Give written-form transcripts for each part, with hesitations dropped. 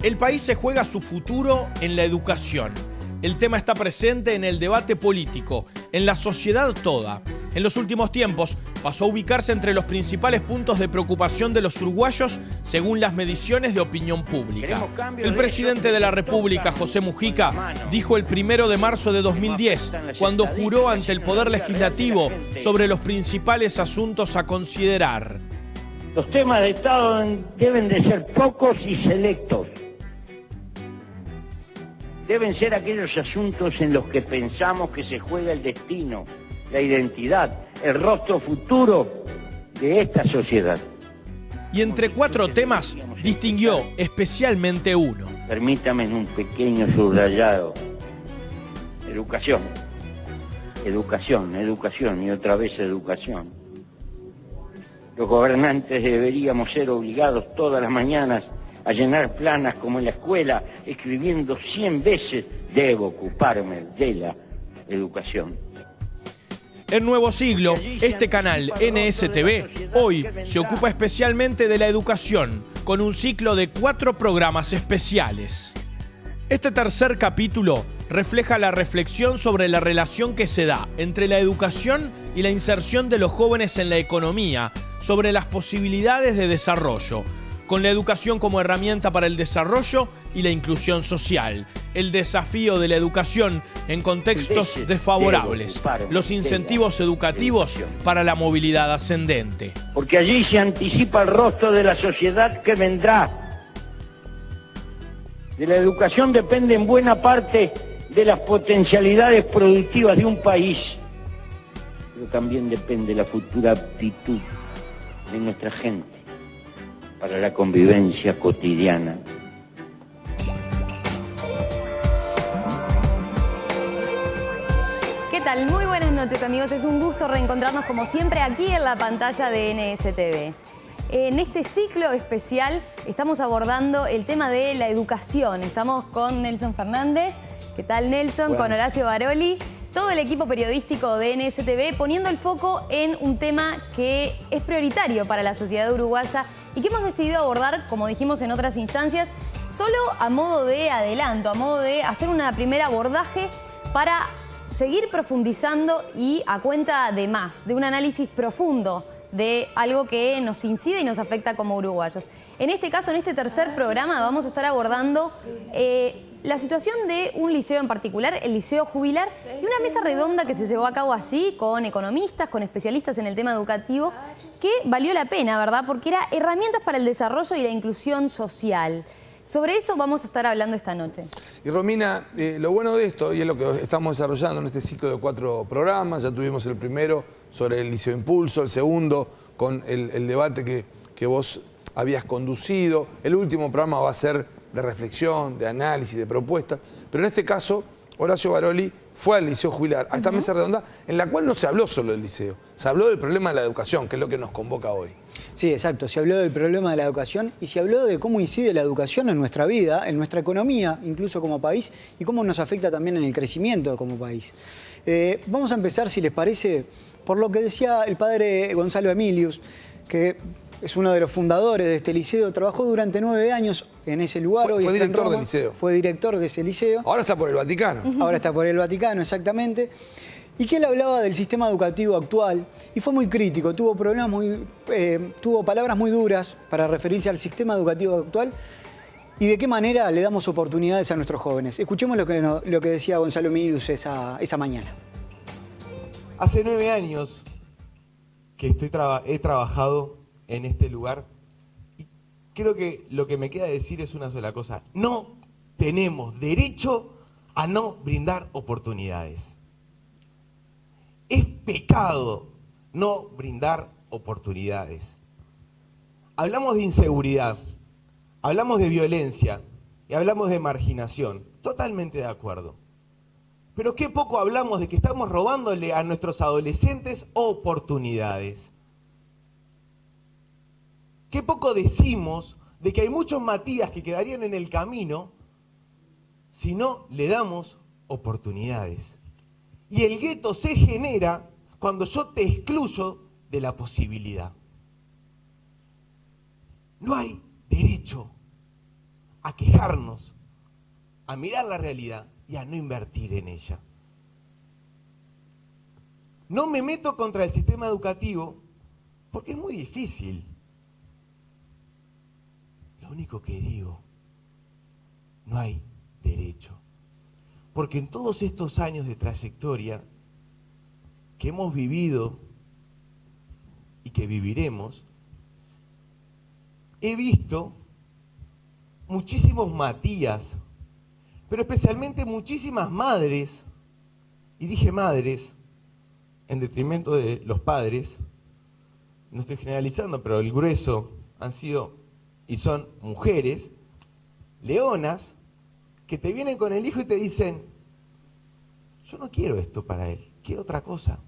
El país se juega su futuro en la educación. El tema está presente en el debate político, en la sociedad toda. En los últimos tiempos pasó a ubicarse entre los principales puntos de preocupación de los uruguayos según las mediciones de opinión pública. El presidente de la República, José Mujica, dijo el 1 de marzo de 2010, cuando juró ante el Poder Legislativo sobre los principales asuntos a considerar. Los temas de Estado deben de ser pocos y selectos. Deben ser aquellos asuntos en los que pensamos que se juega el destino, la identidad, el rostro futuro de esta sociedad. Y entre 4 temas distinguió especialmente uno. Permítame en un pequeño subrayado. Educación. Educación, educación y otra vez educación. Los gobernantes deberíamos ser obligados todas las mañanas a llenar planas como en la escuela, escribiendo 100 veces, debo ocuparme de la educación. En Nuevo Siglo, este canal NSTV hoy se ocupa especialmente de la educación, con un ciclo de 4 programas especiales. Este tercer capítulo refleja la reflexión sobre la relación que se da entre la educación y la inserción de los jóvenes en la economía, sobre las posibilidades de desarrollo, con la educación como herramienta para el desarrollo y la inclusión social, el desafío de la educación en contextos desfavorables, los incentivos educativos para la movilidad ascendente. Porque allí se anticipa el rostro de la sociedad que vendrá. De la educación depende en buena parte de las potencialidades productivas de un país, pero también depende la futura aptitud de nuestra gente para la convivencia cotidiana. ¿Qué tal? Muy buenas noches, amigos. Es un gusto reencontrarnos como siempre aquí en la pantalla de NSTV. En este ciclo especial estamos abordando el tema de la educación. Estamos con Nelson Fernández. ¿Qué tal, Nelson? Buenas. Con Horacio Baroli. Todo el equipo periodístico de NSTV poniendo el foco en un tema que es prioritario para la sociedad uruguaya y que hemos decidido abordar, como dijimos en otras instancias, solo a modo de adelanto, a modo de hacer un primer abordaje para seguir profundizando y a cuenta de más, de un análisis profundo de algo que nos incide y nos afecta como uruguayos. En este caso, en este tercer programa, vamos a estar abordando la situación de un liceo en particular, el Liceo Jubilar, y una mesa redonda que se llevó a cabo allí con economistas, con especialistas en el tema educativo, que valió la pena, ¿verdad? Porque era herramientas para el desarrollo y la inclusión social. Sobre eso vamos a estar hablando esta noche. Y Romina, lo bueno de esto, y es lo que estamos desarrollando en este ciclo de 4 programas, ya tuvimos el primero sobre el Liceo Impulso, el segundo con el debate que vos habías conducido, el último programa va a ser de reflexión, de análisis, de propuesta, pero en este caso Horacio Baroli fue al Liceo Jubilar, a esta mesa redonda, en la cual no se habló solo del liceo, se habló del problema de la educación, que es lo que nos convoca hoy. Sí, exacto, se habló del problema de la educación y se habló de cómo incide la educación en nuestra vida, en nuestra economía, incluso como país, y cómo nos afecta también en el crecimiento como país. Vamos a empezar, si les parece, por lo que decía el padre Gonzalo Emilius, que es uno de los fundadores de este liceo, trabajó durante 9 años en ese lugar. Fue director del liceo. Fue director de ese liceo. Ahora está por el Vaticano. Ahora está por el Vaticano, exactamente. Y que él hablaba del sistema educativo actual y fue muy crítico, tuvo palabras muy duras para referirse al sistema educativo actual y de qué manera le damos oportunidades a nuestros jóvenes. Escuchemos lo que decía Gonzalo Emilius esa mañana. Hace 9 años que he trabajado en este lugar y creo que lo que me queda decir es una sola cosa: no tenemos derecho a no brindar oportunidades. Es pecado no brindar oportunidades. Hablamos de inseguridad, hablamos de violencia y hablamos de marginación. Totalmente de acuerdo. Pero qué poco hablamos de que estamos robándole a nuestros adolescentes oportunidades. Qué poco decimos de que hay muchos Matías que quedarían en el camino si no le damos oportunidades. Y el gueto se genera cuando yo te excluyo de la posibilidad. No hay derecho a quejarnos, a mirar la realidad y a no invertir en ella. No me meto contra el sistema educativo porque es muy difícil. Lo único que digo, no hay derecho. Porque en todos estos años de trayectoria que hemos vivido y que viviremos, he visto muchísimos Matías, pero especialmente muchísimas madres, y dije madres en detrimento de los padres, no estoy generalizando, pero el grueso han sido y son mujeres, leonas, que te vienen con el hijo y te dicen, yo no quiero esto para él, quiero otra cosa.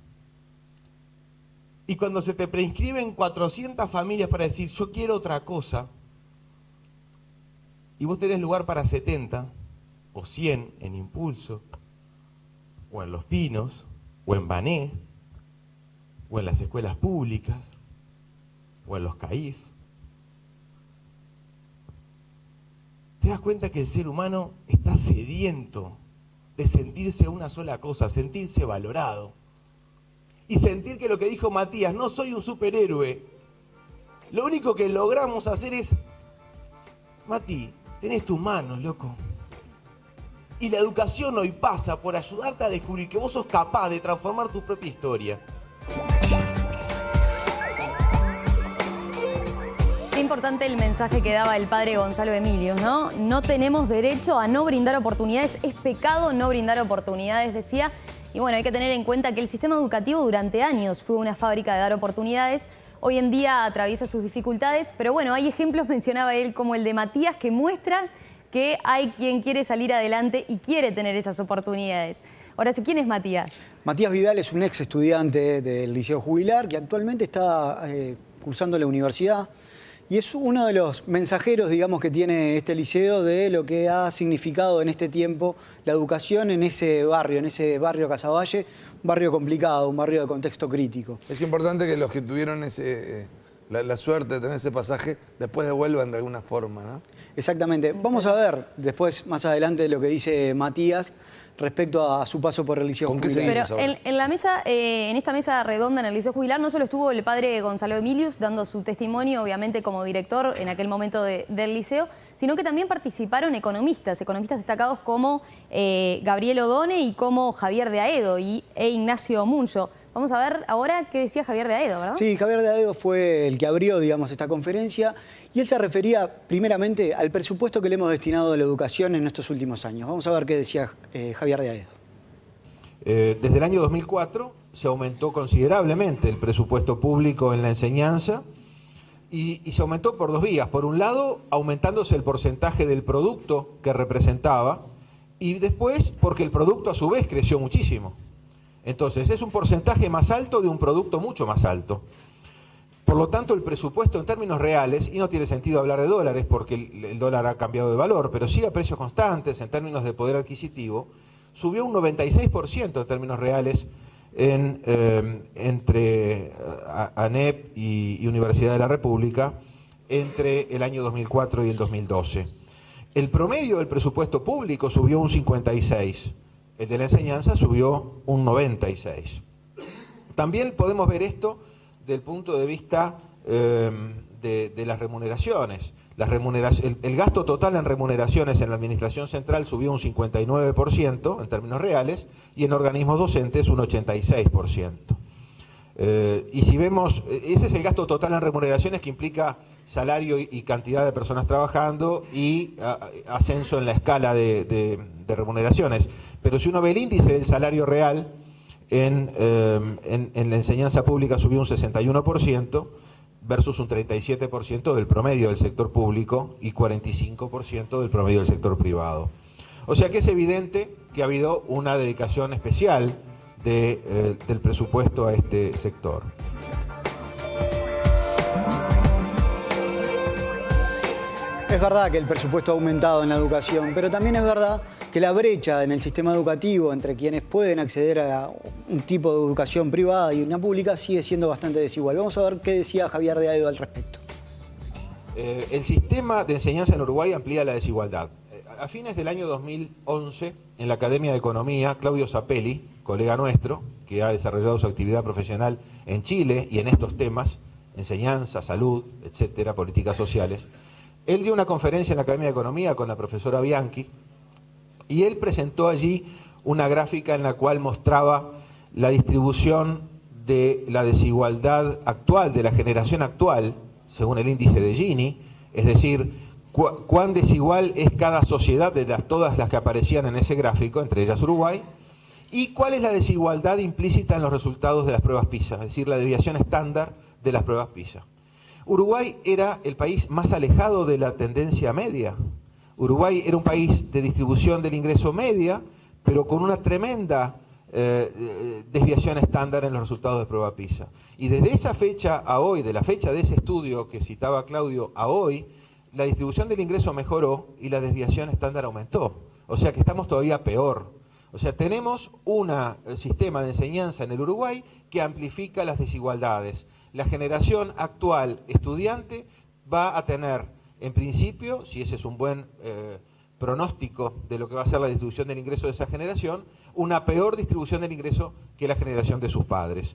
Y cuando se te preinscriben 400 familias para decir, yo quiero otra cosa, y vos tenés lugar para 70 o 100 en Impulso, o en Los Pinos, o en Bané, o en las escuelas públicas, o en los CAIF, te das cuenta que el ser humano está sediento de sentirse una sola cosa, sentirse valorado. Y sentir que lo que dijo Matías, no soy un superhéroe. Lo único que logramos hacer es, Mati, tenés tus manos, loco. Y la educación hoy pasa por ayudarte a descubrir que vos sos capaz de transformar tu propia historia. Qué importante el mensaje que daba el padre Gonzalo Emilius, ¿no? No tenemos derecho a no brindar oportunidades, es pecado no brindar oportunidades, decía. Y bueno, hay que tener en cuenta que el sistema educativo durante años fue una fábrica de dar oportunidades. Hoy en día atraviesa sus dificultades, pero bueno, hay ejemplos, mencionaba él, como el de Matías, que muestran que hay quien quiere salir adelante y quiere tener esas oportunidades. Horacio, ¿quién es Matías? Matías Vidal es un ex estudiante del Liceo Jubilar que actualmente está cursando la universidad. Y es uno de los mensajeros, digamos, que tiene este liceo de lo que ha significado en este tiempo la educación en ese barrio Casaballe, un barrio complicado, un barrio de contexto crítico. Es importante que los que tuvieron la suerte de tener ese pasaje después devuelvan de alguna forma, ¿no? Exactamente. Vamos a ver después, más adelante, lo que dice Matías respecto a su paso por el Liceo Jubilar. Pero en esta mesa redonda en el Liceo Jubilar no solo estuvo el padre Gonzalo Emilius dando su testimonio, obviamente como director en aquel momento del liceo, sino que también participaron economistas destacados como Gabriel Odone y como Javier de Aedo e Ignacio Muncho. Vamos a ver ahora qué decía Javier de Aedo, ¿verdad? Sí, Javier de Aedo fue el que abrió, digamos, esta conferencia y él se refería primeramente al presupuesto que le hemos destinado a la educación en estos últimos años. Vamos a ver qué decía Javier de Aedo. Desde el año 2004 se aumentó considerablemente el presupuesto público en la enseñanza y se aumentó por dos vías. Por un lado, aumentándose el porcentaje del producto que representaba y después porque el producto a su vez creció muchísimo. Entonces, es un porcentaje más alto de un producto mucho más alto. Por lo tanto, el presupuesto en términos reales, y no tiene sentido hablar de dólares porque el dólar ha cambiado de valor, pero sí a precios constantes en términos de poder adquisitivo, subió un 96% en términos reales entre ANEP y Universidad de la República entre el año 2004 y el 2012. El promedio del presupuesto público subió un 56%. El de la enseñanza subió un 96%. También podemos ver esto del punto de vista de las remuneraciones. El gasto total en remuneraciones en la administración central subió un 59% en términos reales y en organismos docentes un 86%. Y si vemos, ese es el gasto total en remuneraciones que implica salario y cantidad de personas trabajando y ascenso en la escala de remuneraciones. Pero si uno ve el índice del salario real en la enseñanza pública subió un 61% versus un 37% del promedio del sector público y 45% del promedio del sector privado. O sea que es evidente que ha habido una dedicación especial del presupuesto a este sector. Es verdad que el presupuesto ha aumentado en la educación, pero también es verdad que la brecha en el sistema educativo entre quienes pueden acceder a un tipo de educación privada y una pública sigue siendo bastante desigual. Vamos a ver qué decía Javier de Aedo al respecto. El sistema de enseñanza en Uruguay amplía la desigualdad. A fines del año 2011, en la Academia de Economía, Claudio Zappelli, colega nuestro, que ha desarrollado su actividad profesional en Chile y en estos temas, enseñanza, salud, etcétera, políticas sociales, él dio una conferencia en la Academia de Economía con la profesora Bianchi y él presentó allí una gráfica en la cual mostraba la distribución de la desigualdad actual, de la generación actual, según el índice de Gini, es decir, cuán desigual es cada sociedad de todas las que aparecían en ese gráfico, entre ellas Uruguay, y cuál es la desigualdad implícita en los resultados de las pruebas PISA, es decir, la desviación estándar de las pruebas PISA. Uruguay era el país más alejado de la tendencia media. Uruguay era un país de distribución del ingreso media, pero con una tremenda desviación estándar en los resultados de prueba PISA. Y desde esa fecha a hoy, de la fecha de ese estudio que citaba Claudio a hoy, la distribución del ingreso mejoró y la desviación estándar aumentó. O sea que estamos todavía peor. O sea, tenemos un sistema de enseñanza en el Uruguay que amplifica las desigualdades. La generación actual estudiante va a tener, en principio, si ese es un buen pronóstico de lo que va a ser la distribución del ingreso de esa generación, una peor distribución del ingreso que la generación de sus padres.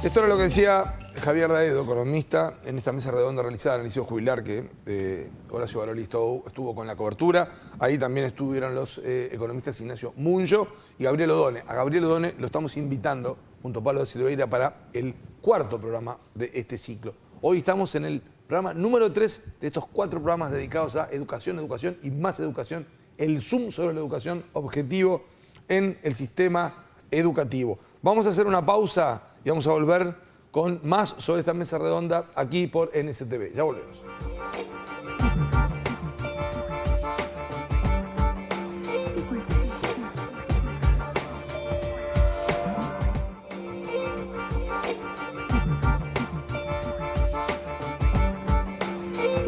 Esto era lo que decía Javier Daedo, economista, en esta mesa redonda realizada en el Liceo Jubilar, que Horacio Baroli estuvo con la cobertura. Ahí también estuvieron los economistas Ignacio Munyo y Gabriel Odone. A Gabriel Odone lo estamos invitando, junto a Pablo de Silveira, para el cuarto programa de este ciclo. Hoy estamos en el programa número 3 de estos 4 programas dedicados a educación, educación y más educación. El Zoom sobre la educación objetivo en el sistema educativo. Vamos a hacer una pausa y vamos a volver con más sobre esta mesa redonda aquí por NSTV. Ya volvemos.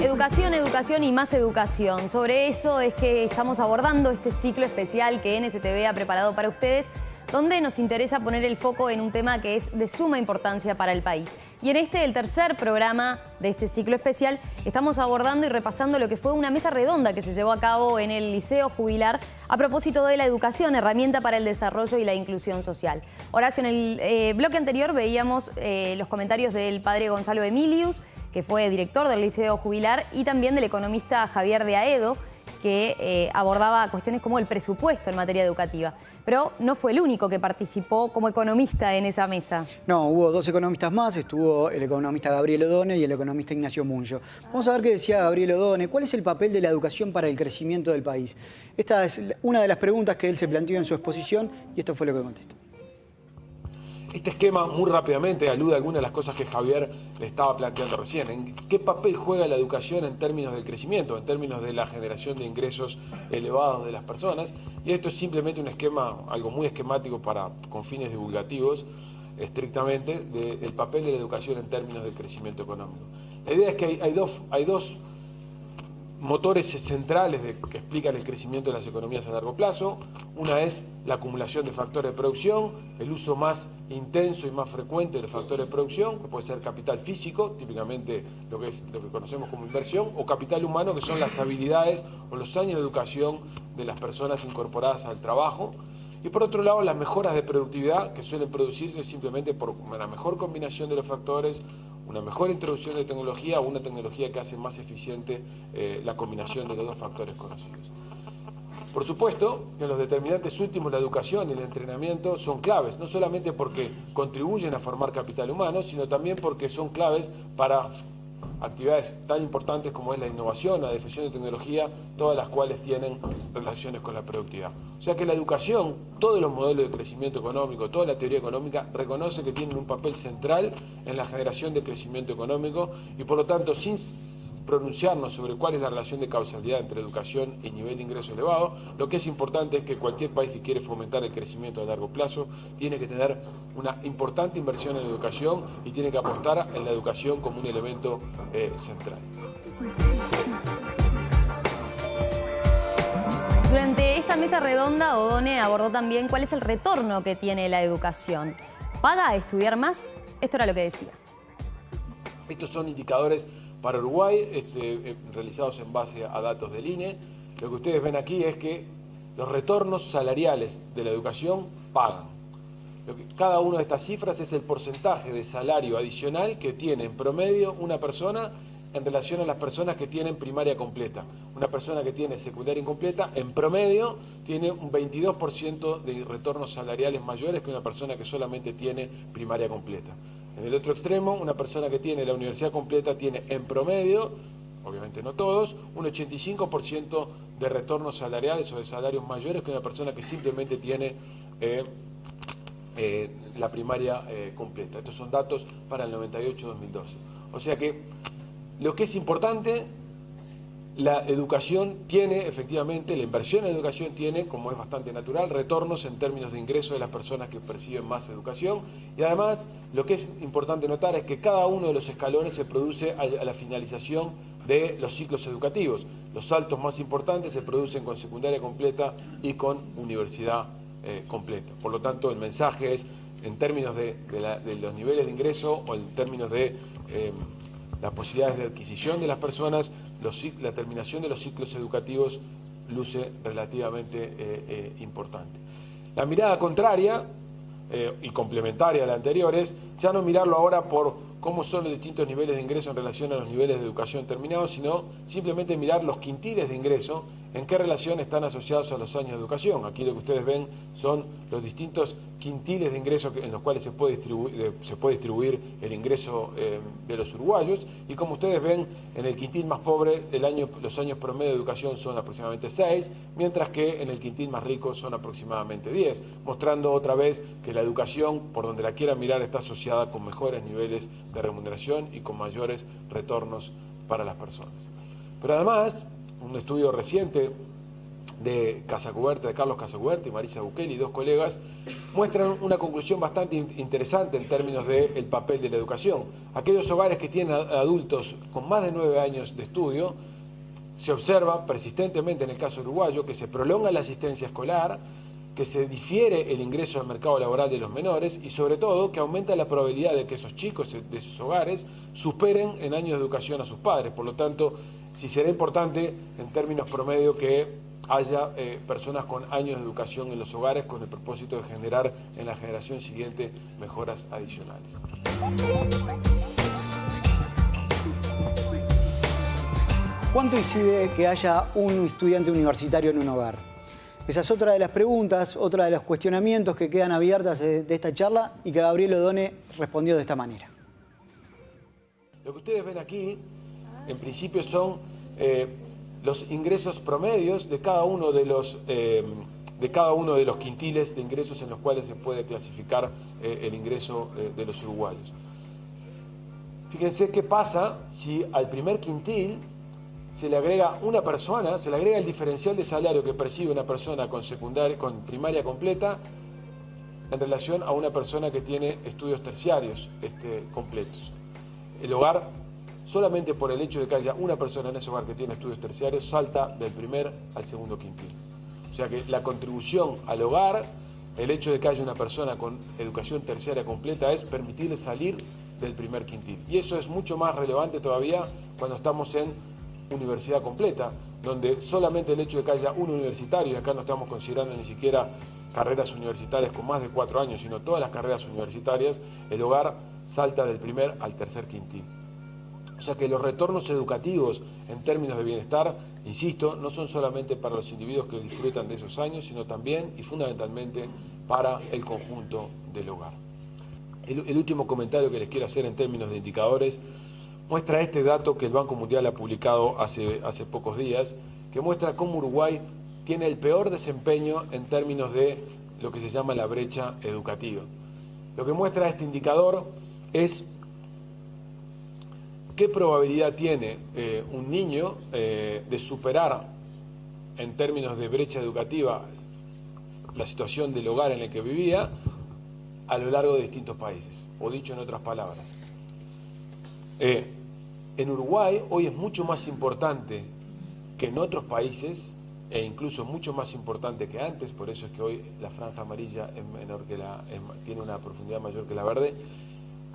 Educación, educación y más educación. Sobre eso es que estamos abordando este ciclo especial que NSTV ha preparado para ustedes, donde nos interesa poner el foco en un tema que es de suma importancia para el país. Y en el tercer programa de este ciclo especial, estamos abordando y repasando lo que fue una mesa redonda que se llevó a cabo en el Liceo Jubilar a propósito de la educación, herramienta para el desarrollo y la inclusión social. Horacio, en el bloque anterior veíamos los comentarios del padre Gonzalo Emilius, que fue director del Liceo Jubilar, y también del economista Javier Daedo, que abordaba cuestiones como el presupuesto en materia educativa. Pero no fue el único que participó como economista en esa mesa. No, hubo 2 economistas más, estuvo el economista Gabriel Odone y el economista Ignacio Munyo. Vamos a ver qué decía Gabriel Odone. ¿Cuál es el papel de la educación para el crecimiento del país? Esta es una de las preguntas que él se planteó en su exposición y esto fue lo que contestó. Este esquema, muy rápidamente, alude a algunas de las cosas que Javier le estaba planteando recién. ¿En qué papel juega la educación en términos del crecimiento, en términos de la generación de ingresos elevados de las personas? Y esto es simplemente un esquema, algo muy esquemático con fines divulgativos, estrictamente, del papel de la educación en términos del crecimiento económico. La idea es que hay dos motores centrales que explican el crecimiento de las economías a largo plazo. Una es la acumulación de factores de producción, el uso más intenso y más frecuente del factor de producción, que puede ser capital físico, típicamente lo que conocemos como inversión, o capital humano, que son las habilidades o los años de educación de las personas incorporadas al trabajo. Y por otro lado, las mejoras de productividad, que suelen producirse simplemente por una mejor combinación de los factores, una mejor introducción de tecnología o una tecnología que hace más eficiente la combinación de los dos factores conocidos. Por supuesto que los determinantes últimos, la educación y el entrenamiento, son claves, no solamente porque contribuyen a formar capital humano, sino también porque son claves para actividades tan importantes como es la innovación, la difusión de tecnología, todas las cuales tienen relaciones con la productividad. O sea que la educación, todos los modelos de crecimiento económico, toda la teoría económica reconoce que tienen un papel central en la generación de crecimiento económico y por lo tanto, sin pronunciarnos sobre cuál es la relación de causalidad entre educación y nivel de ingreso elevado, lo que es importante es que cualquier país que quiere fomentar el crecimiento a largo plazo tiene que tener una importante inversión en educación y tiene que apostar en la educación como un elemento central. Durante esta mesa redonda, Odone abordó también cuál es el retorno que tiene la educación. ¿Paga estudiar más? Esto era lo que decía. Estos son indicadores para Uruguay, realizados en base a datos del INE. Lo que ustedes ven aquí es que los retornos salariales de la educación pagan. Cada una de estas cifras es el porcentaje de salario adicional que tiene en promedio una persona en relación a las personas que tienen primaria completa. Una persona que tiene secundaria incompleta, en promedio, tiene un 22% de retornos salariales mayores que una persona que solamente tiene primaria completa. En el otro extremo, una persona que tiene la universidad completa tiene en promedio, obviamente no todos, un 85% de retornos salariales o de salarios mayores que una persona que simplemente tiene la primaria completa. Estos son datos para el 98-2012. O sea que lo que es importante, la educación tiene, efectivamente, la inversión en educación tiene, como es bastante natural, retornos en términos de ingreso de las personas que perciben más educación. Y además, lo que es importante notar es que cada uno de los escalones se produce a la finalización de los ciclos educativos. Los saltos más importantes se producen con secundaria completa y con universidad completa. Por lo tanto, el mensaje es, en términos de los niveles de ingreso o en términos de las posibilidades de adquisición de las personas, la terminación de los ciclos educativos luce relativamente importante. La mirada contraria y complementaria a la anterior es ya no mirarlo ahora por cómo son los distintos niveles de ingreso en relación a los niveles de educación terminados, sino simplemente mirar los quintiles de ingreso, en qué relación están asociados a los años de educación. Aquí lo que ustedes ven son los distintos quintiles de ingreso en los cuales se puede distribuir el ingreso de los uruguayos, y como ustedes ven, en el quintil más pobre los años promedio de educación son aproximadamente 6, mientras que en el quintil más rico son aproximadamente 10, mostrando otra vez que la educación, por donde la quieran mirar, está asociada con mejores niveles de remuneración y con mayores retornos para las personas. Pero además, un estudio reciente de Carlos Casacuberta y Marisa Bukeli, dos colegas, muestran una conclusión bastante interesante en términos del papel de la educación. Aquellos hogares que tienen adultos con más de 9 años de estudio, se observa persistentemente en el caso uruguayo que se prolonga la asistencia escolar, que se difiere el ingreso al mercado laboral de los menores y sobre todo que aumenta la probabilidad de que esos chicos de esos hogares superen en años de educación a sus padres. Por lo tanto, sí será importante en términos promedio que haya personas con años de educación en los hogares con el propósito de generar en la generación siguiente mejoras adicionales. ¿Cuánto incide que haya un estudiante universitario en un hogar? Esa es otra de las preguntas, otra de los cuestionamientos que quedan abiertas de esta charla y que Gabriel Odone respondió de esta manera. Lo que ustedes ven aquí, en principio, son los ingresos promedios de cada uno de los quintiles de ingresos en los cuales se puede clasificar el ingreso de los uruguayos. Fíjense qué pasa si al primer quintil se le agrega una persona, se le agrega el diferencial de salario que percibe una persona con primaria completa en relación a una persona que tiene estudios terciarios completos. El hogar, solamente por el hecho de que haya una persona en ese hogar que tiene estudios terciarios, salta del primer al segundo quintil. O sea que la contribución al hogar, el hecho de que haya una persona con educación terciaria completa, es permitirle salir del primer quintil. Y eso es mucho más relevante todavía cuando estamos en universidad completa, donde solamente el hecho de que haya un universitario, y acá no estamos considerando ni siquiera carreras universitarias con más de 4 años, sino todas las carreras universitarias, el hogar salta del primer al tercer quintil. O sea que los retornos educativos en términos de bienestar, insisto, no son solamente para los individuos que disfrutan de esos años, sino también y fundamentalmente para el conjunto del hogar. El último comentario que les quiero hacer en términos de indicadores muestra este dato que el Banco Mundial ha publicado hace pocos días, que muestra cómo Uruguay tiene el peor desempeño en términos de lo que se llama la brecha educativa. Lo que muestra este indicador es qué probabilidad tiene un niño de superar en términos de brecha educativa la situación del hogar en el que vivía a lo largo de distintos países, o dicho en otras palabras. En Uruguay hoy es mucho más importante que en otros países e incluso mucho más importante que antes, por eso es que hoy la franja amarilla es menor que tiene una profundidad mayor que la verde.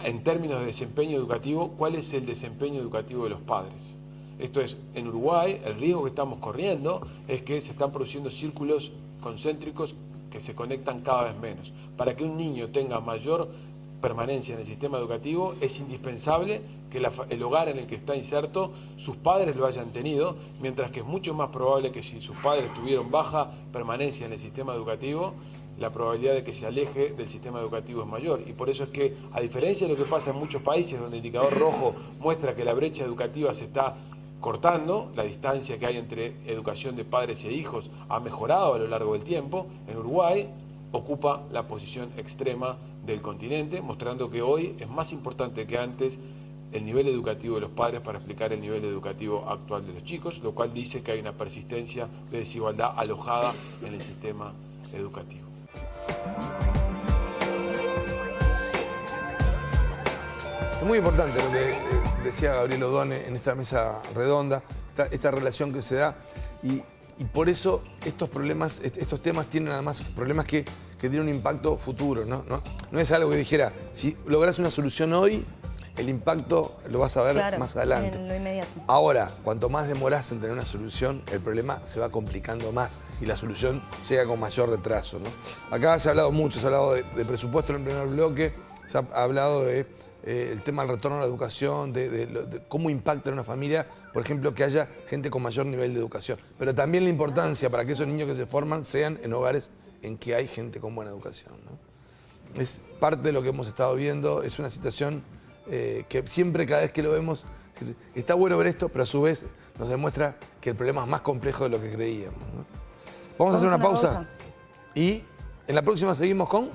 En términos de desempeño educativo, ¿cuál es el desempeño educativo de los padres? Esto es, en Uruguay, el riesgo que estamos corriendo es que se están produciendo círculos concéntricos que se conectan cada vez menos. Para que un niño tenga mayor permanencia en el sistema educativo, es indispensable que el hogar en el que está inserto, sus padres lo hayan tenido, mientras que es mucho más probable que si sus padres tuvieron baja permanencia en el sistema educativo, la probabilidad de que se aleje del sistema educativo es mayor. Y por eso es que, a diferencia de lo que pasa en muchos países donde el indicador rojo muestra que la brecha educativa se está cortando, la distancia que hay entre educación de padres e hijos ha mejorado a lo largo del tiempo, en Uruguay ocupa la posición extrema del continente, mostrando que hoy es más importante que antes el nivel educativo de los padres para explicar el nivel educativo actual de los chicos, lo cual dice que hay una persistencia de desigualdad alojada en el sistema educativo. Es muy importante lo que decía Gabriel Odone en esta mesa redonda, esta relación que se da, y por eso estos problemas, estos temas tienen además problemas que tienen un impacto futuro, ¿no? No es algo que dijera, si logras una solución hoy, el impacto lo vas a ver más adelante. En lo inmediato. Ahora, cuanto más demorás en tener una solución, el problema se va complicando más y la solución llega con mayor retraso, ¿no? Acá se ha hablado mucho, se ha hablado de presupuesto en el primer bloque, se ha hablado de el tema del retorno a la educación, de cómo impacta en una familia, por ejemplo, que haya gente con mayor nivel de educación. Pero también la importancia para que esos niños que se forman sean en hogares en que hay gente con buena educación, ¿no? Es parte de lo que hemos estado viendo, es una situación que siempre, cada vez que lo vemos, está bueno ver esto, pero a su vez nos demuestra que el problema es más complejo de lo que creíamos, ¿no? Vamos a hacer una pausa y en la próxima seguimos con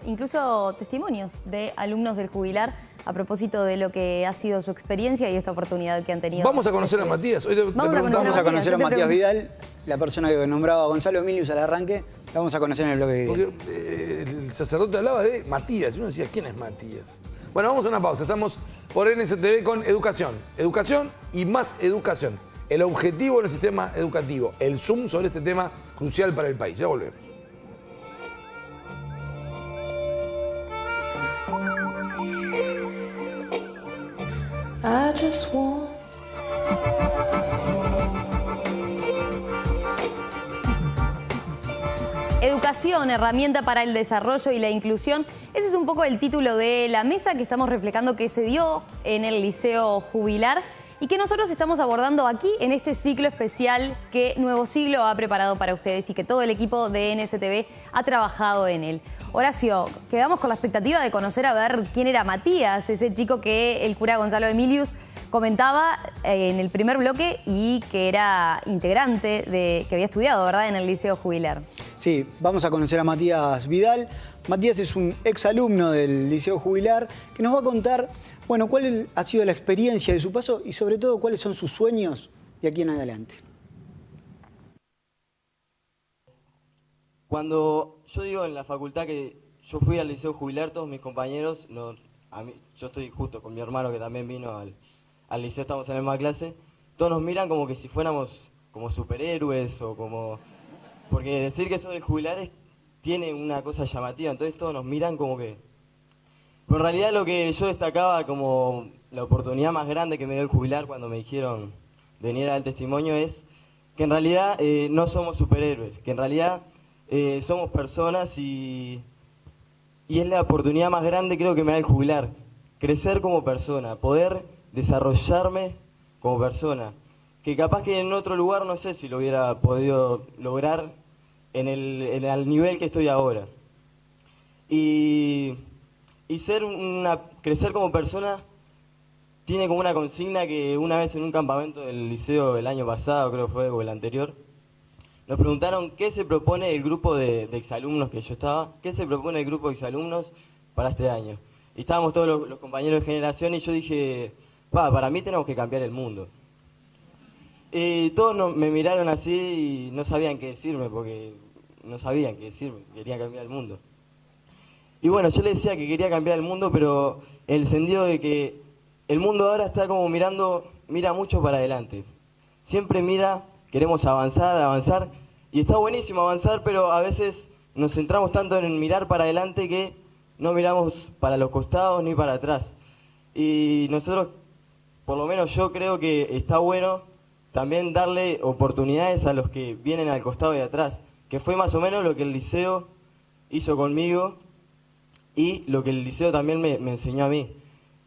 incluso testimonios de alumnos del jubilar a propósito de lo que ha sido su experiencia y esta oportunidad que han tenido. Vamos a conocer a Matías. Hoy vamos a conocer a Matías Vidal, la persona que nombraba a Gonzalo Emilius al arranque. La vamos a conocer en el bloque de video. Porque el sacerdote hablaba de Matías y uno decía, ¿quién es Matías? Bueno, vamos a una pausa. Estamos por NSTV con educación. Educación y más educación. El objetivo del sistema educativo. El zoom sobre este tema crucial para el país. Ya volvemos. I just want Educación, herramienta para el desarrollo y la inclusión. Ese es un poco el título de la mesa que estamos reflejando que se dio en el Liceo Jubilar y que nosotros estamos abordando aquí en este ciclo especial que Nuevo Siglo ha preparado para ustedes y que todo el equipo de NSTV ha trabajado en él. Horacio, quedamos con la expectativa de conocer a ver quién era Matías, ese chico que el cura Gonzalo Emilius comentaba en el primer bloque y que era integrante que había estudiado, ¿verdad?, en el Liceo Jubilar. Sí, vamos a conocer a Matías Vidal. Matías es un exalumno del Liceo Jubilar que nos va a contar, bueno, cuál ha sido la experiencia de su paso y sobre todo cuáles son sus sueños de aquí en adelante. Cuando yo digo en la facultad que yo fui al Liceo Jubilar, todos mis compañeros, yo estoy justo con mi hermano que también vino al liceo, estamos en la misma clase, todos nos miran como que si fuéramos como superhéroes o como... Porque decir que soy del Jubilar tiene una cosa llamativa, entonces todos nos miran como que... Pero en realidad lo que yo destacaba como la oportunidad más grande que me dio el Jubilar cuando me dijeron venir al testimonio es que en realidad no somos superhéroes, que en realidad somos personas y es la oportunidad más grande creo que me da el Jubilar, crecer como persona, poder desarrollarme como persona, que capaz que en otro lugar no sé si lo hubiera podido lograr en el nivel que estoy ahora. Y crecer como persona tiene como una consigna que una vez en un campamento del liceo el año pasado, creo que fue, o el anterior, nos preguntaron qué se propone el grupo de exalumnos que yo estaba, qué se propone el grupo de exalumnos para este año. Y estábamos todos los compañeros de generación y yo dije, para mí tenemos que cambiar el mundo. Y todos me miraron así y no sabían qué decirme, porque no sabían qué decirme, quería cambiar el mundo. Y bueno, yo les decía que quería cambiar el mundo, pero en el sentido de que el mundo ahora está como mira mucho para adelante. Siempre mira queremos avanzar, y está buenísimo avanzar, pero a veces nos centramos tanto en mirar para adelante que no miramos para los costados ni para atrás. Y nosotros, por lo menos yo creo que está bueno también darle oportunidades a los que vienen al costado y atrás, que fue más o menos lo que el liceo hizo conmigo y lo que el liceo también me enseñó a mí.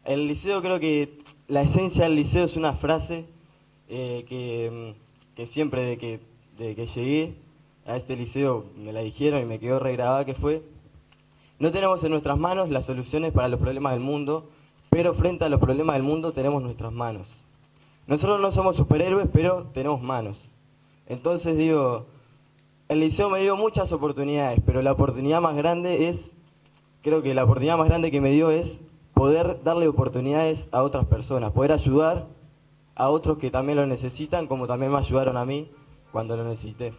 El liceo, creo que la esencia del liceo es una frase que siempre de que llegué a este liceo me la dijeron y me quedó regrabada, que fue: no tenemos en nuestras manos las soluciones para los problemas del mundo, pero frente a los problemas del mundo tenemos nuestras manos. Nosotros no somos superhéroes, pero tenemos manos. Entonces digo, el liceo me dio muchas oportunidades, pero la oportunidad más grande es, creo que la oportunidad más grande que me dio es poder darle oportunidades a otras personas, poder ayudar a otros que también lo necesitan, como también me ayudaron a mí cuando lo necesité.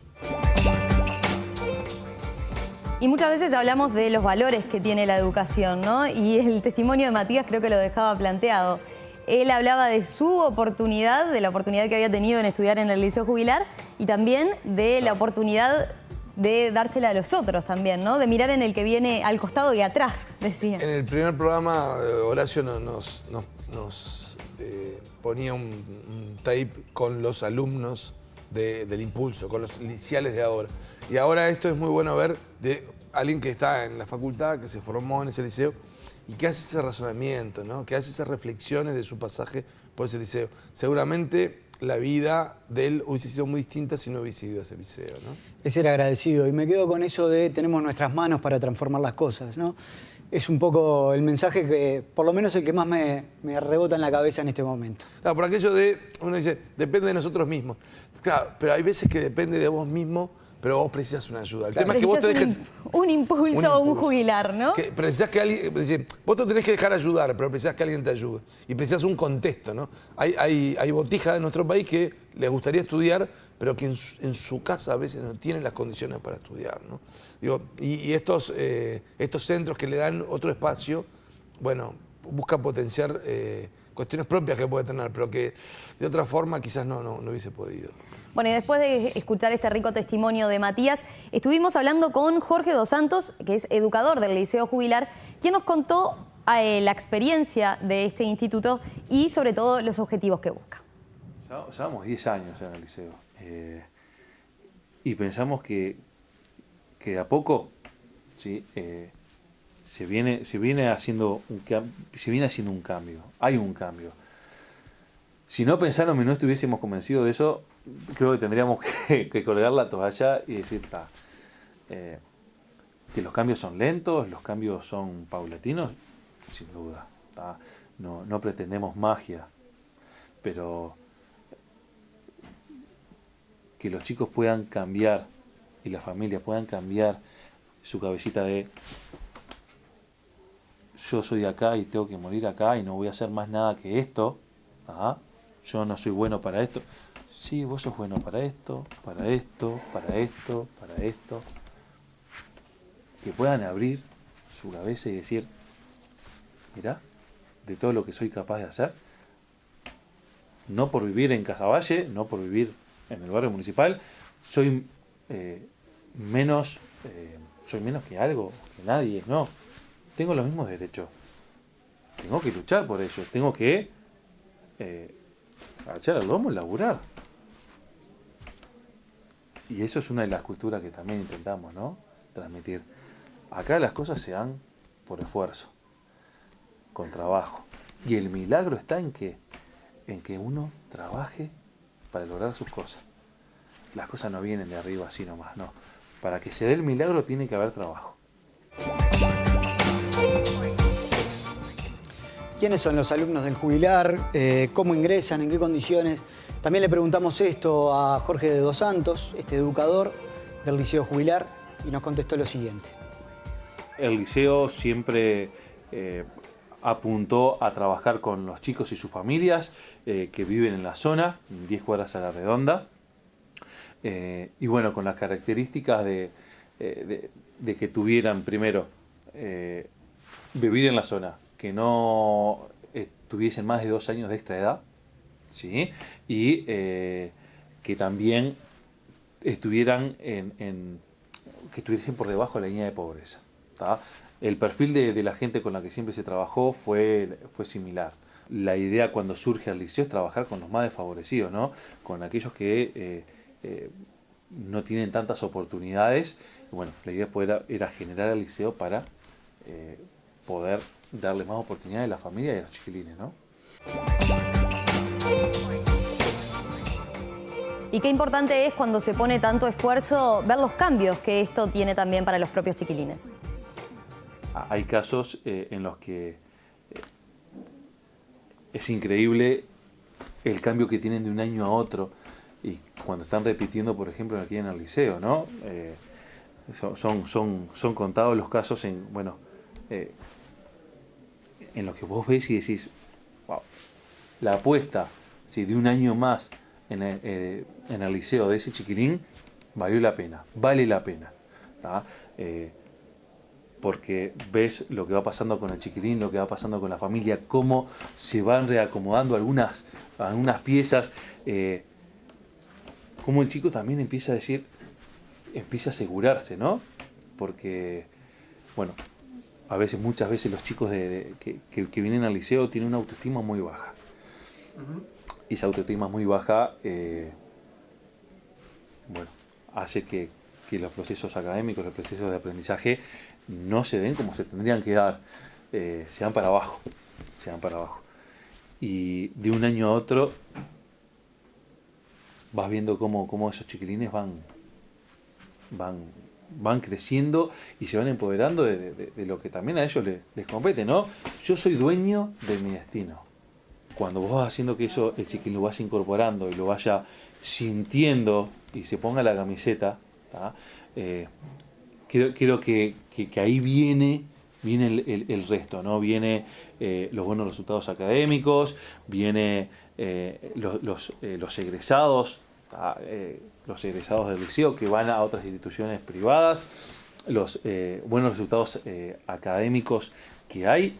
Y muchas veces hablamos de los valores que tiene la educación, ¿no? Y el testimonio de Matías creo que lo dejaba planteado. Él hablaba de su oportunidad, de la oportunidad que había tenido en estudiar en el Liceo Jubilar y también de la oportunidad de dársela a los otros también, ¿no? De mirar en el que viene al costado y atrás, decía. En el primer programa, Horacio nos ponía un tape con los alumnos del Impulso, con los iniciales de ahora. Y ahora esto es muy bueno ver de alguien que está en la facultad, que se formó en ese liceo y que hace ese razonamiento, ¿no? Que hace esas reflexiones de su pasaje por ese liceo. Seguramente la vida de él hubiese sido muy distinta si no hubiese ido a ese liceo, ¿no? Es ser agradecido. Y me quedo con eso de tenemos nuestras manos para transformar las cosas, ¿no? Es un poco el mensaje que, por lo menos el que más me rebota en la cabeza en este momento. Claro, por aquello de, uno dice, depende de nosotros mismos. Claro, pero hay veces que depende de vos mismo, pero vos precisas una ayuda. El tema es que vos te dejes... Un impulso o un jubilar, ¿no? Que precisás que alguien... Vos te tenés que dejar ayudar, pero precisás que alguien te ayude. Y precisás un contexto, ¿no? Hay botijas en nuestro país que les gustaría estudiar, pero que en su casa a veces no tienen las condiciones para estudiar, ¿no? Digo, y estos centros que le dan otro espacio, bueno, buscan potenciar cuestiones propias que puede tener, pero que de otra forma quizás no hubiese podido. Bueno, y después de escuchar este rico testimonio de Matías, estuvimos hablando con Jorge Dos Santos, que es educador del Liceo Jubilar, quien nos contó la experiencia de este instituto y sobre todo los objetivos que busca. Llevamos 10 años en el liceo y pensamos que de a poco, ¿sí? se viene haciendo un cambio, hay un cambio. Si no pensáramos y no estuviésemos convencidos de eso, creo que tendríamos que colgar la toalla y decir que los cambios son lentos, los cambios son paulatinos, sin duda. No pretendemos magia, pero que los chicos puedan cambiar y las familias puedan cambiar su cabecita de yo soy de acá y tengo que morir acá y no voy a hacer más nada que esto. Yo no soy bueno para esto. Sí, vos sos bueno para esto, para esto, para esto, para esto. Que puedan abrir su cabeza y decir, mirá, de todo lo que soy capaz de hacer, no por vivir en Casaballe, no por vivir en el barrio municipal, soy menos que algo, que nadie, no. Tengo los mismos derechos. Tengo que luchar por ello, tengo que agachar el lomo y laburar. Y eso es una de las culturas que también intentamos, ¿no? Transmitir. Acá las cosas se dan por esfuerzo, con trabajo. Y el milagro está en que uno trabaje para lograr sus cosas. Las cosas no vienen de arriba así nomás, no. Para que se dé el milagro tiene que haber trabajo. ¿Quiénes son los alumnos del Jubilar? ¿Cómo ingresan? ¿En qué condiciones? También le preguntamos esto a Jorge Dos Santos, educador del Liceo Jubilar, y nos contestó lo siguiente. El liceo siempre apuntó a trabajar con los chicos y sus familias que viven en la zona, 10 cuadras a la redonda, y bueno, con las características de que tuvieran primero vivir en la zona, que no tuviesen más de 2 años de extra edad, ¿sí? Y que también estuvieran que estuviesen por debajo de la línea de pobreza. ¿Tá? El perfil de la gente con la que siempre se trabajó fue similar. La idea cuando surge al liceo es trabajar con los más desfavorecidos, ¿no? Con aquellos que no tienen tantas oportunidades. Y bueno, la idea era generar el liceo para poder darle más oportunidades a la familia y a los chiquilines, ¿no? Y qué importante es cuando se pone tanto esfuerzo ver los cambios que esto tiene también para los propios chiquilines. Hay casos en los que es increíble el cambio que tienen de un año a otro y cuando están repitiendo, por ejemplo, aquí en el liceo, ¿no? Son contados los casos en los que vos ves y decís, wow, la apuesta de un año más en el liceo de ese chiquilín vale la pena. ¿Tá? Porque ves lo que va pasando con el chiquilín, lo que va pasando con la familia, cómo se van reacomodando algunas piezas, cómo el chico también empieza a asegurarse, ¿no? Porque, bueno, muchas veces los chicos que vienen al liceo tienen una autoestima muy baja. Y esa autoestima muy baja, hace que los procesos académicos, los procesos de aprendizaje no se den como se tendrían que dar, se van para abajo. Y de un año a otro vas viendo cómo esos chiquilines van creciendo y se van empoderando de lo que también a ellos les compete, ¿no? Yo soy dueño de mi destino. Cuando vos vas haciendo que eso, el chiquilín lo vaya incorporando y lo vaya sintiendo y se ponga la camiseta, creo que ahí viene el resto, ¿no? Viene los buenos resultados académicos, viene los egresados, los egresados del liceo que van a otras instituciones privadas, los buenos resultados académicos que hay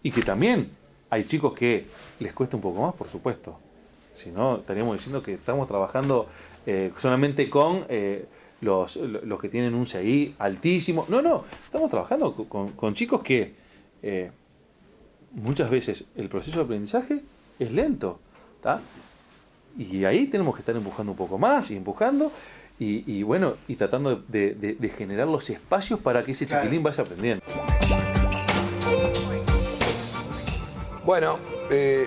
y que también hay chicos que les cuesta un poco más, por supuesto. Si no, estaríamos diciendo que estamos trabajando solamente con los que tienen un CI altísimo. No, estamos trabajando con chicos que muchas veces el proceso de aprendizaje es lento, ¿tá? Y ahí tenemos que estar empujando un poco más y empujando y tratando de generar los espacios para que ese chiquilín vaya aprendiendo. Bueno,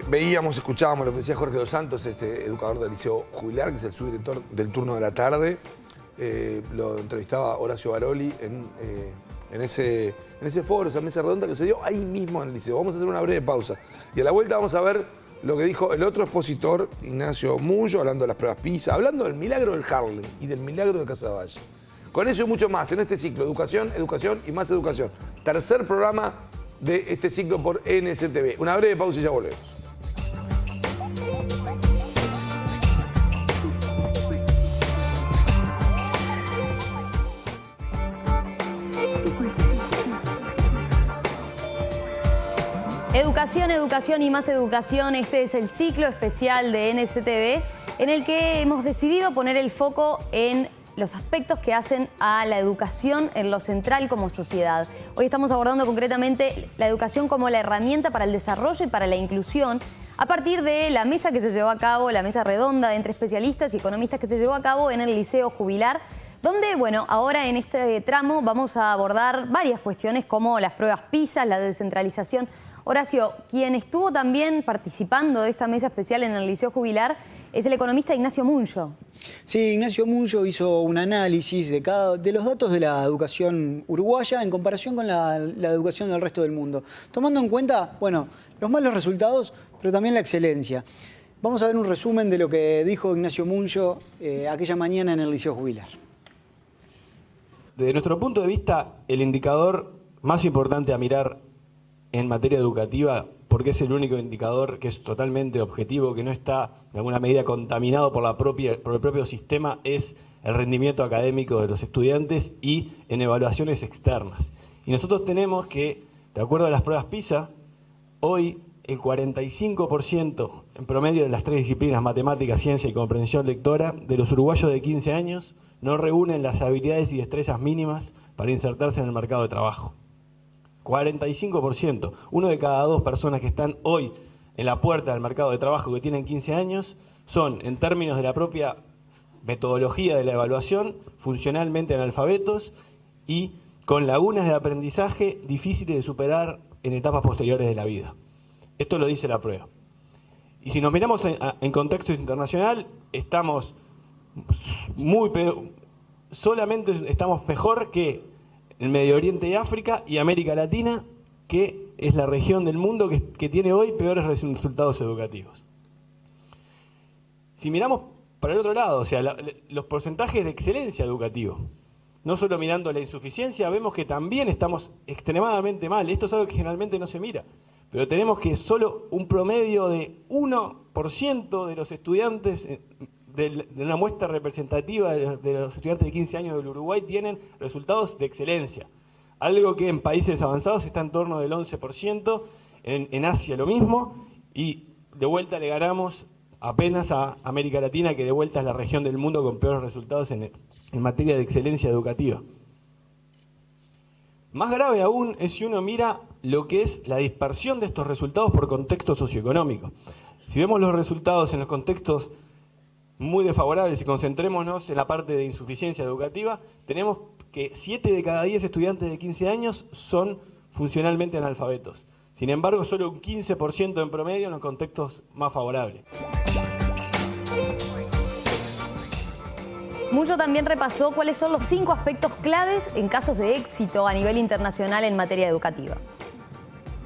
veíamos, escuchábamos lo que decía Jorge Dos Santos, educador del Liceo Jubilar, que es el subdirector del turno de la tarde. Lo entrevistaba Horacio Baroli en ese foro, esa mesa redonda que se dio ahí mismo en el liceo. Vamos a hacer una breve pausa. Y a la vuelta vamos a ver lo que dijo el otro expositor, Ignacio Munyo, hablando de las pruebas PISA, hablando del milagro del Harlem y del milagro de Casaballe. Con eso y mucho más en este ciclo, educación, educación y más educación. Tercer programa de este ciclo por NSTV. Una breve pausa y ya volvemos. Educación, educación y más educación. Este es el ciclo especial de NSTV en el que hemos decidido poner el foco en los aspectos que hacen a la educación en lo central como sociedad. Hoy estamos abordando concretamente la educación como la herramienta para el desarrollo y para la inclusión a partir de la mesa que se llevó a cabo, la mesa redonda entre especialistas y economistas que se llevó a cabo en el Liceo Jubilar, donde, bueno, ahora en este tramo vamos a abordar varias cuestiones como las pruebas PISA, la descentralización. Horacio, quien estuvo también participando de esta mesa especial en el Liceo Jubilar es el economista Ignacio Munyo. Sí, Ignacio Munyo hizo un análisis de los datos de la educación uruguaya en comparación con la educación del resto del mundo, tomando en cuenta, bueno, los malos resultados, pero también la excelencia. Vamos a ver un resumen de lo que dijo Ignacio Munyo aquella mañana en el Liceo Jubilar. Desde nuestro punto de vista, el indicador más importante a mirar en materia educativa, porque es el único indicador que es totalmente objetivo, que no está de alguna medida contaminado por el propio sistema, es el rendimiento académico de los estudiantes y en evaluaciones externas. Y nosotros tenemos que, de acuerdo a las pruebas PISA, hoy el 45% en promedio de las 3 disciplinas, matemáticas, ciencia y comprensión lectora, de los uruguayos de 15 años no reúnen las habilidades y destrezas mínimas para insertarse en el mercado de trabajo. 45%. 1 de cada 2 personas que están hoy en la puerta del mercado de trabajo que tienen 15 años son, en términos de la propia metodología de la evaluación, funcionalmente analfabetos y con lagunas de aprendizaje difíciles de superar en etapas posteriores de la vida. Esto lo dice la prueba. Y si nos miramos en contexto internacional, estamos solamente estamos mejor que el Medio Oriente y África y América Latina, que es la región del mundo que tiene hoy peores resultados educativos. Si miramos para el otro lado, o sea, los porcentajes de excelencia educativa, no solo mirando la insuficiencia, vemos que también estamos extremadamente mal. Esto es algo que generalmente no se mira. Pero tenemos que solo un promedio de 1% de los estudiantes de una muestra representativa de los estudiantes de 15 años del Uruguay tienen resultados de excelencia. Algo que en países avanzados está en torno del 11%, en Asia lo mismo, y de vuelta le ganamos apenas a América Latina, que de vuelta es la región del mundo con peores resultados en materia de excelencia educativa. Más grave aún es si uno mira lo que es la dispersión de estos resultados por contexto socioeconómico. Si vemos los resultados en los contextos muy desfavorables y concentrémonos en la parte de insuficiencia educativa, tenemos que 7 de cada 10 estudiantes de 15 años son funcionalmente analfabetos. Sin embargo, solo un 15% en promedio en los contextos más favorables. Mullo también repasó cuáles son los 5 aspectos claves en casos de éxito a nivel internacional en materia educativa.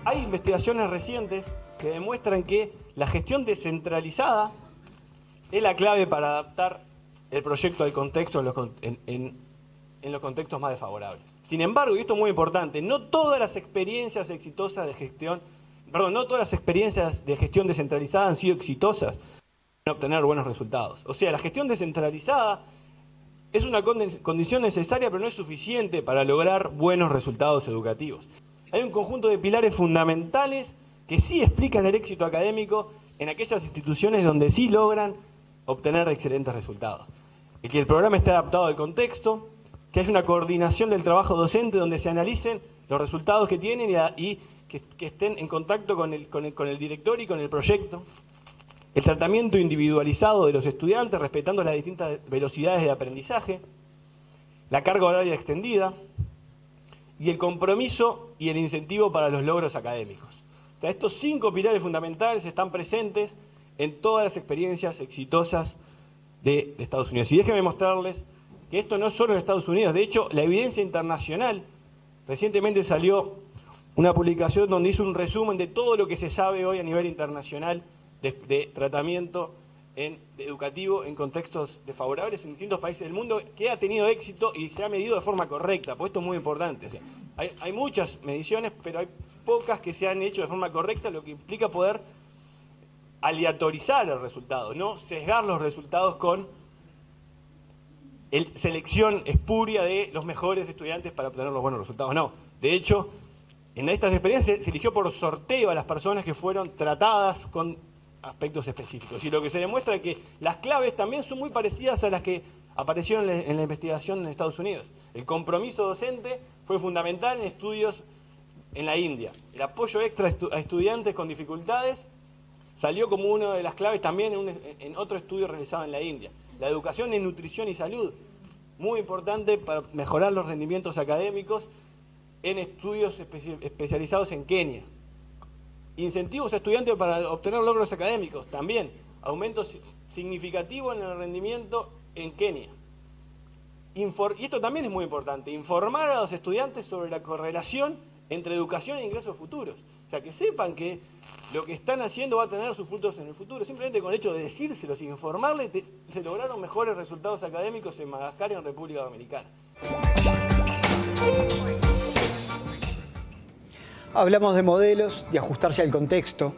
Hay investigaciones recientes que demuestran que la gestión descentralizada es la clave para adaptar el proyecto al contexto en los contextos más desfavorables. Sin embargo, y esto es muy importante, no todas las experiencias exitosas de gestión, no todas las experiencias de gestión descentralizada han sido exitosas en obtener buenos resultados. O sea, la gestión descentralizada es una condición necesaria, pero no es suficiente para lograr buenos resultados educativos. Hay un conjunto de pilares fundamentales que sí explican el éxito académico en aquellas instituciones donde sí logran obtener excelentes resultados. Que el programa esté adaptado al contexto, que haya una coordinación del trabajo docente donde se analicen los resultados que tienen y que estén en contacto con el director y con el proyecto. El tratamiento individualizado de los estudiantes, respetando las distintas velocidades de aprendizaje, la carga horaria extendida y el compromiso y el incentivo para los logros académicos. O sea, estos 5 pilares fundamentales están presentes en todas las experiencias exitosas de Estados Unidos. Y déjenme mostrarles que esto no es solo en Estados Unidos. De hecho, la evidencia internacional, recientemente salió una publicación donde hizo un resumen de todo lo que se sabe hoy a nivel internacional de tratamiento educativo en contextos desfavorables en distintos países del mundo, que ha tenido éxito y se ha medido de forma correcta, pues esto es muy importante. O sea, hay muchas mediciones, pero hay pocas que se han hecho de forma correcta, lo que implica poder aleatorizar el resultado, no sesgar los resultados con selección espuria de los mejores estudiantes para obtener los buenos resultados. No, de hecho, en estas experiencias se eligió por sorteo a las personas que fueron tratadas con aspectos específicos. Y lo que se demuestra es que las claves también son muy parecidas a las que aparecieron en la investigación en Estados Unidos. El compromiso docente fue fundamental en estudios en la India. El apoyo extra a estudiantes con dificultades salió como una de las claves también en otro estudio realizado en la India. La educación en nutrición y salud, muy importante para mejorar los rendimientos académicos en estudios especializados en Kenia. Incentivos a estudiantes para obtener logros académicos, también. Aumento significativo en el rendimiento en Kenia. Y esto también es muy importante, informar a los estudiantes sobre la correlación entre educación e ingresos futuros. O sea, que sepan que lo que están haciendo va a tener sus frutos en el futuro. Simplemente con el hecho de decírselos, informarles, se lograron mejores resultados académicos en Madagascar y en República Dominicana. Hablamos de modelos, de ajustarse al contexto.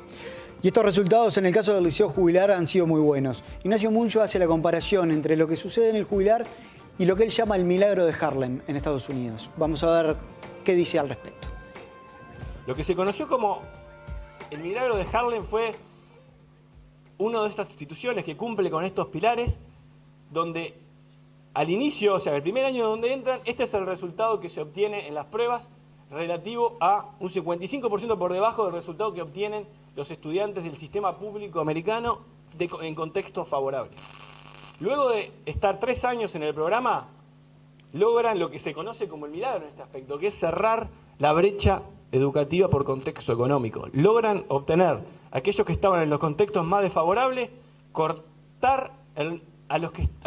Y estos resultados en el caso del Liceo Jubilar han sido muy buenos. Ignacio Mullo hace la comparación entre lo que sucede en el Jubilar y lo que él llama el milagro de Harlem en Estados Unidos. Vamos a ver qué dice al respecto. Lo que se conoció como el milagro de Harlem fue una de estas instituciones que cumple con estos pilares, donde al inicio, o sea, el primer año donde entran, este es el resultado que se obtiene en las pruebas relativo a un 55% por debajo del resultado que obtienen los estudiantes del sistema público americano en contextos favorables. Luego de estar 3 años en el programa, logran lo que se conoce como el milagro en este aspecto, que es cerrar la brecha educativa por contexto económico. Logran obtener aquellos que estaban en los contextos más desfavorables, cortar a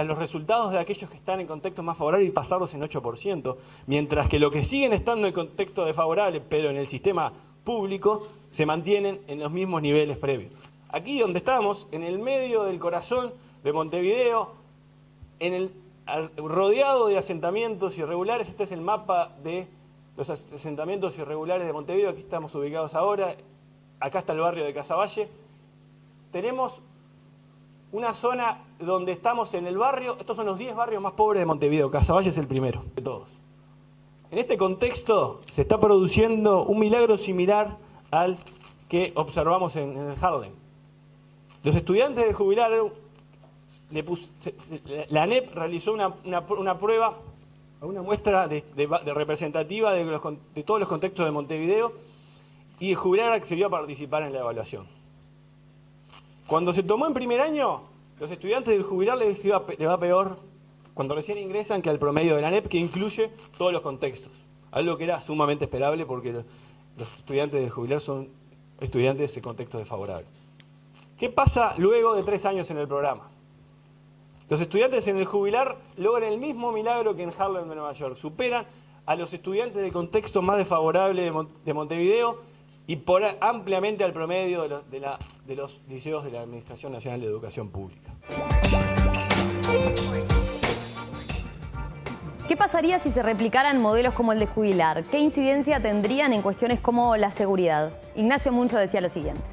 los resultados de aquellos que están en contextos más favorables y pasarlos en 8%, mientras que los que siguen estando en contexto desfavorable, pero en el sistema público, se mantienen en los mismos niveles previos. Aquí donde estamos, en el medio del corazón de Montevideo, rodeado de asentamientos irregulares, este es el mapa de los asentamientos irregulares de Montevideo, aquí estamos ubicados ahora, acá está el barrio de Casaballe. Tenemos una zona donde estamos en el barrio, estos son los 10 barrios más pobres de Montevideo, Casaballe es el primero de todos. En este contexto se está produciendo un milagro similar al que observamos en el Harlem. Los estudiantes de jubilar, la ANEP realizó una prueba, una muestra representativa de todos los contextos de Montevideo, y el jubilar accedió a participar en la evaluación. Cuando se tomó en primer año, los estudiantes del jubilar les va peor cuando recién ingresan que al promedio de la ANEP, que incluye todos los contextos. Algo que era sumamente esperable porque los estudiantes del jubilar son estudiantes de contextos desfavorables. ¿Qué pasa luego de 3 años en el programa? Los estudiantes en el jubilar logran el mismo milagro que en Harlem de Nueva York. Superan a los estudiantes de contexto más desfavorable de Montevideo y ampliamente al promedio de los liceos de la Administración Nacional de Educación Pública. ¿Qué pasaría si se replicaran modelos como el de jubilar? ¿Qué incidencia tendrían en cuestiones como la seguridad? Ignacio Munzo decía lo siguiente.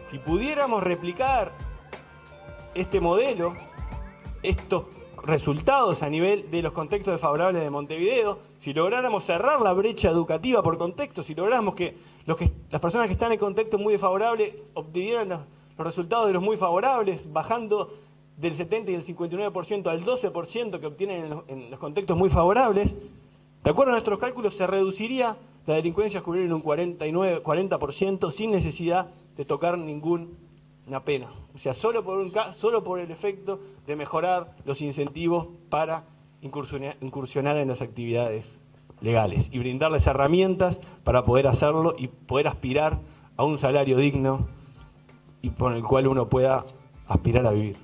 Si pudiéramos replicar este modelo, estos resultados a nivel de los contextos desfavorables de Montevideo, si lográramos cerrar la brecha educativa por contexto, si lográramos que las personas que están en contextos muy desfavorables obtuvieran los resultados de los muy favorables, bajando del 70 y del 59% al 12% que obtienen en los contextos muy favorables, de acuerdo a nuestros cálculos se reduciría la delincuencia juvenil en un 40% sin necesidad de tocar ninguna pena. O sea, solo por el efecto de mejorar los incentivos para incursionar en las actividades legales y brindarles herramientas para poder hacerlo y poder aspirar a un salario digno y por el cual uno pueda aspirar a vivir.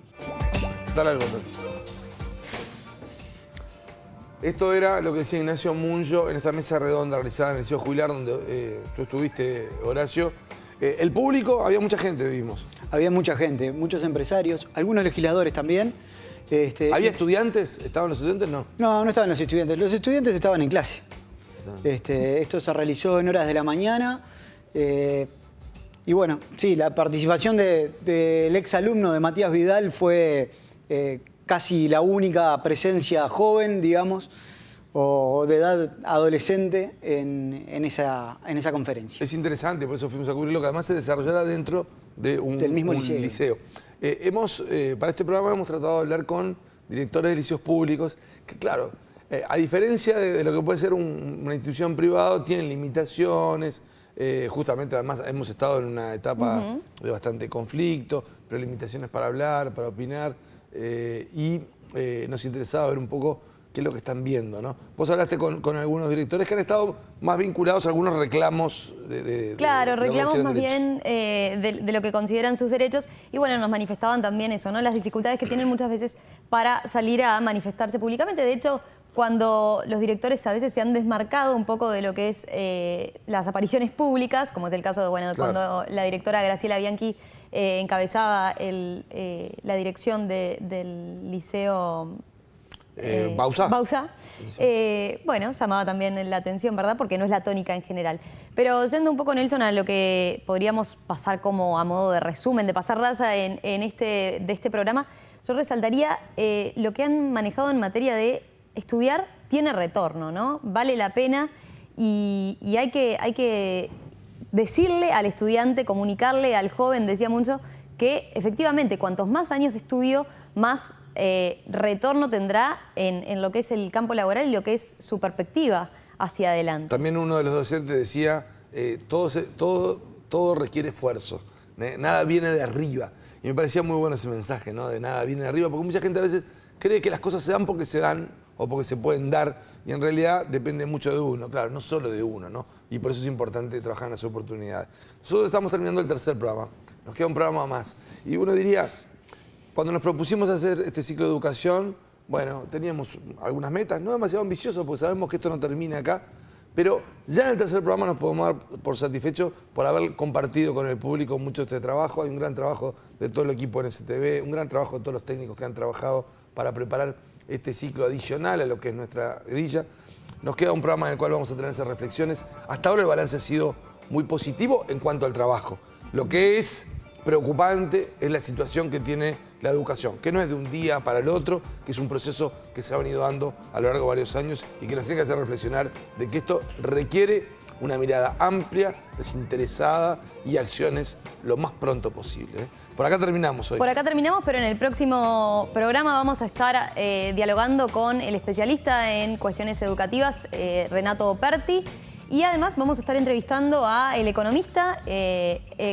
Esto era lo que decía Ignacio Munzo en esta mesa redonda realizada en el Liceo Jubilar, donde tú estuviste, Horacio. El público, había mucha gente, vimos. Había mucha gente, muchos empresarios, algunos legisladores también. ¿Había estudiantes? ¿Estaban los estudiantes? No. No estaban los estudiantes. Los estudiantes estaban en clase. Esto se realizó en horas de la mañana. Y bueno, sí, la participación del exalumno de Matías Vidal fue casi la única presencia joven, digamos, o de edad adolescente en esa conferencia. Es interesante, por eso fuimos a cubrirlo, que además se desarrollara dentro de del mismo liceo. Para este programa hemos tratado de hablar con directores de liceos públicos, que claro, a diferencia de lo que puede ser una institución privada, tienen limitaciones. Justamente, además, hemos estado en una etapa de bastante conflicto, pero limitaciones para hablar, para opinar, y nos interesaba ver un poco qué es lo que están viendo, ¿no? Vos hablaste con algunos directores que han estado más vinculados a algunos reclamos Claro, reclamos más bien de lo que consideran sus derechos, y bueno, nos manifestaban también eso, ¿no? Las dificultades que tienen muchas veces para salir a manifestarse públicamente. De hecho, cuando los directores a veces se han desmarcado un poco de lo que es las apariciones públicas, como es el caso de cuando la directora Graciela Bianchi encabezaba la dirección del liceo Bauzá. Bueno, llamaba también la atención, ¿verdad? Porque no es la tónica en general. Pero yendo un poco, Nelson, a lo que podríamos pasar como a modo de resumen, de pasar raya de este programa, yo resaltaría lo que han manejado en materia de estudiar tiene retorno, ¿no? Vale la pena y hay que decirle al estudiante, comunicarle al joven, decía mucho, que efectivamente cuantos más años de estudio, más retorno tendrá en lo que es el campo laboral y lo que es su perspectiva hacia adelante. También uno de los docentes decía, todo requiere esfuerzo, nada viene de arriba. Y me parecía muy bueno ese mensaje, ¿no? De nada viene de arriba, porque mucha gente a veces cree que las cosas se dan porque se dan o porque se pueden dar, y en realidad depende mucho de uno, claro, no solo de uno, ¿no? Y por eso es importante trabajar en las oportunidades. Nosotros estamos terminando el tercer programa, nos queda un programa más. Y uno diría, cuando nos propusimos hacer este ciclo de educación, bueno, teníamos algunas metas, no demasiado ambiciosas, porque sabemos que esto no termina acá, pero ya en el tercer programa nos podemos dar por satisfechos por haber compartido con el público mucho este trabajo. Hay un gran trabajo de todo el equipo en NSTV, un gran trabajo de todos los técnicos que han trabajado para preparar este ciclo adicional a lo que es nuestra grilla. Nos queda un programa en el cual vamos a tener esas reflexiones. Hasta ahora el balance ha sido muy positivo en cuanto al trabajo. Lo que es preocupante es la situación que tiene la educación, que no es de un día para el otro, que es un proceso que se ha venido dando a lo largo de varios años y que nos tiene que hacer reflexionar de que esto requiere una mirada amplia, desinteresada y acciones lo más pronto posible. Por acá terminamos hoy. Por acá terminamos, pero en el próximo programa vamos a estar dialogando con el especialista en cuestiones educativas, Renato Perti, y además vamos a estar entrevistando al economista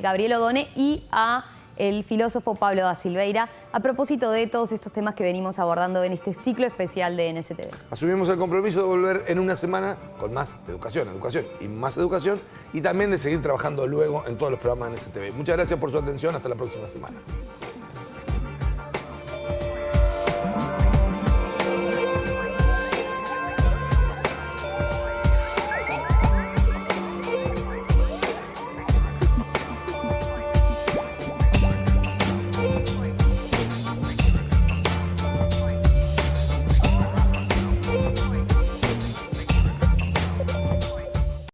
Gabriel Odone y a el filósofo Pablo da Silveira, a propósito de todos estos temas que venimos abordando en este ciclo especial de NSTV. Asumimos el compromiso de volver en una semana con más educación y más educación, y también de seguir trabajando luego en todos los programas de NSTV. Muchas gracias por su atención, hasta la próxima semana.